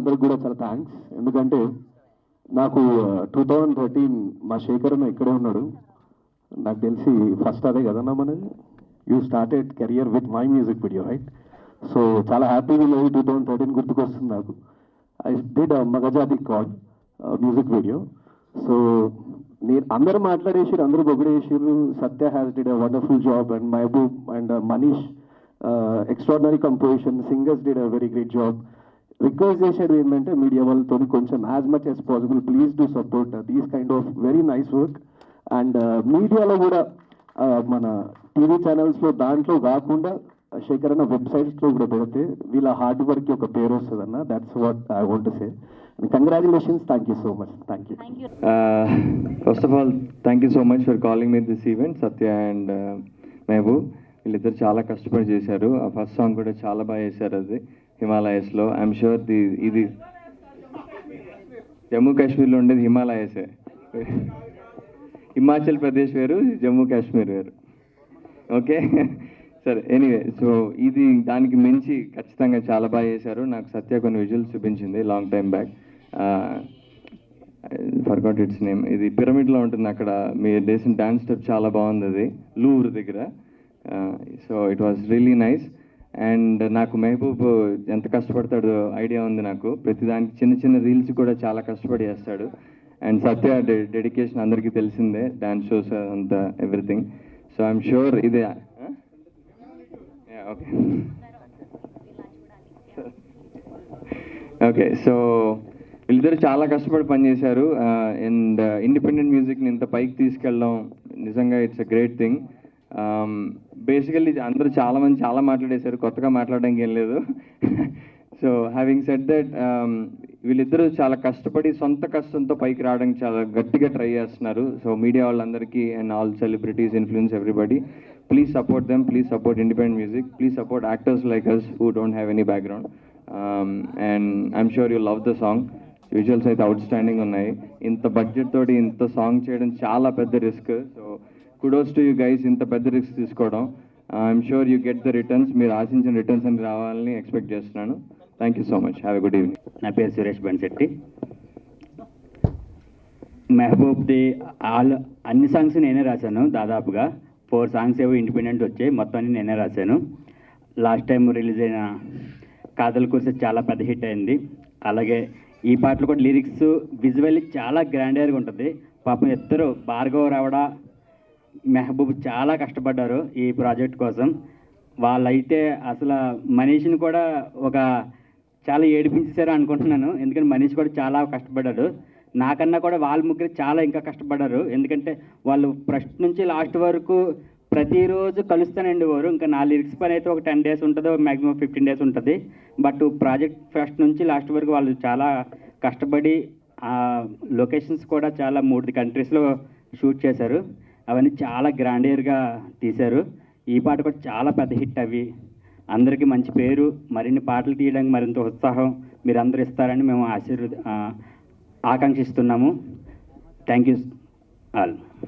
అందరికి కూడా చాలా థ్యాంక్స్. ఎందుకంటే నాకు 2013 మా శేఖర్ అన్న ఇక్కడే ఉన్నాడు, నాకు తెలిసి ఫస్ట్ అదే కదన్నా మనది. You started career with my music video right. So చాలా హ్యాపీగా లేదు 2013 గుర్తుకొస్తుంది నాకు. ఐ డిడ్ మగజాతి కాడ్ మ్యూజిక్ వీడియో. సో నేను అందరూ మాట్లాడేసారు, అందరూ పొగిడేసారు. Satya has did a wonderful job and Mehboob and Manish extraordinary composition, singers did a very great job. Request చేసేది ఏంటంటే మీడియా వాళ్ళతో కొంచెం as much as possible please do support these kind of very nice work. And మీడియాలో కూడా మన TV ఛానల్స్లో దాంట్లో కాకుండా శేఖర్ అన్న వెబ్సైట్స్లో కూడా పెడితే వీళ్ళ హార్డ్ వర్క్కి ఒక పేరు వస్తుందన్న. That's what I want to say. Congratulations, thank you so much. Thank you. First of all thank you so much for calling me this event. Satya and Mahaboob వీళ్ళిద్దరు చాలా కష్టపడి చేశారు. ఆ ఫస్ట్ సాంగ్ కూడా చాలా బాగా చేశారు, అది హిమాలయస్లో. ఐఎమ్ షూర్ ఇది జమ్మూ కాశ్మీర్లో ఉండేది హిమాలయసే. హిమాచల్ ప్రదేశ్ వేరు, జమ్మూ కాశ్మీర్ వేరు. ఓకే సరే, ఎనీవే, సో ఇది దానికి మించి ఖచ్చితంగా చాలా బాగా చేశారు. నాకు సత్య కొన్ని విజువల్స్ చూపించింది long time back. Forgot its name. ఇది పిరమిడ్లో ఉంటుంది, అక్కడ మీరు చేసిన డాన్స్ స్టెప్ చాలా బాగుంది, అది లూర్ దగ్గర. So it was really nice. And నాకు మెహబూబ్ ఎంత కష్టపడతాడో ఐడియా ఉంది నాకు. ప్రతిదానికి చిన్న చిన్న రీల్స్ కూడా చాలా కష్టపడి చేస్తాడు. అండ్ సత్య డెడికేషన్ అందరికీ తెలిసిందే, డాన్స్ షోస్ అంతా ఎవ్రీథింగ్. సో ఐఎమ్ షూర్ ఇదే. ఓకే ఓకే, సో వీళ్ళిద్దరు చాలా కష్టపడి పనిచేశారు. అండ్ ఇండిపెండెంట్ మ్యూజిక్ని ఇంత పైకి తీసుకెళ్ళడం నిజంగా it's a great thing. Basically అందరూ చాలామంది చాలా మాట్లాడేశారు, కొత్తగా మాట్లాడడానికి ఏం లేదు. సో హ్యావింగ్ సెడ్ దట్, వీళ్ళిద్దరూ చాలా కష్టపడి సొంత కష్టంతో పైకి రావడానికి చాలా గట్టిగా ట్రై చేస్తున్నారు. సో మీడియా వాళ్ళందరికీ and all celebrities, influence everybody, please support them, please support independent music, please support actors like us who don't have any background. And I'm sure you love the song. Visuals అయితే outstanding ఉన్నాయి. ఇంత budget తోటి ఇంత song చేయడం చాలా పెద్ద risk. So kudos to you guys, ఇంత పెద్ద రిస్క్ తీసుకోవడం. I'm sure you get the returns, మీరు ఆశించిన రిటర్న్స్ అని రావాలని ఎక్స్పెక్ట్ చేస్తున్నాను. Thank you so much, have a good evening. నా పేరు సురేష్ బన్శెట్టి. మెహబూబ్ది అన్ని సాంగ్స్ నేనే రాశాను. దాదాపుగా 4 సాంగ్స్ ఏవో ఇండిపెండెంట్ వచ్చాయి, మొత్తం అన్ని నేనే రాశాను. లాస్ట్ టైం రిలీజ్ అయిన కాదల్ కుర్సీ చాలా పెద్ద హిట్ అయింది. అలాగే ఈ పాటలు కూడా లిరిక్స్ విజువల్లీ చాలా గ్రాండియర్గా ఉంటుంది. పాపం ఇద్దరు భార్గవ్ రావడ, మెహబూబ్ చాలా కష్టపడ్డారు ఈ ప్రాజెక్ట్ కోసం. వాళ్ళైతే అసలు మనీష్ని కూడా చాలా ఏడిపించేశారు అనుకుంటున్నాను. ఎందుకంటే మనీష్ కూడా చాలా కష్టపడ్డాడు. నాకన్నా కూడా వాళ్ళ ముగ్గురు చాలా ఇంకా కష్టపడ్డారు. ఎందుకంటే వాళ్ళు ఫస్ట్ నుంచి లాస్ట్ వరకు ప్రతిరోజు కలుస్తానండి వారు. ఇంకా నా లిరిక్స్ పని అయితే ఒక 10 days ఉంటుంది, మ్యాక్సిమం 15 days ఉంటుంది. బట్ ప్రాజెక్ట్ ఫస్ట్ నుంచి లాస్ట్ వరకు వాళ్ళు చాలా కష్టపడి లొకేషన్స్ కూడా చాలా 3 countries షూట్ చేశారు. అవన్నీ చాలా గ్రాండియర్గా తీశారు. ఈ పాట కూడా చాలా పెద్ద హిట్. అవి అందరికీ మంచి పేరు, మరిన్ని పాటలు తీయడానికి మరింత ఉత్సాహం మీరు అందరూ ఇస్తారని మేము ఆకాంక్షిస్తున్నాము. Thank you all.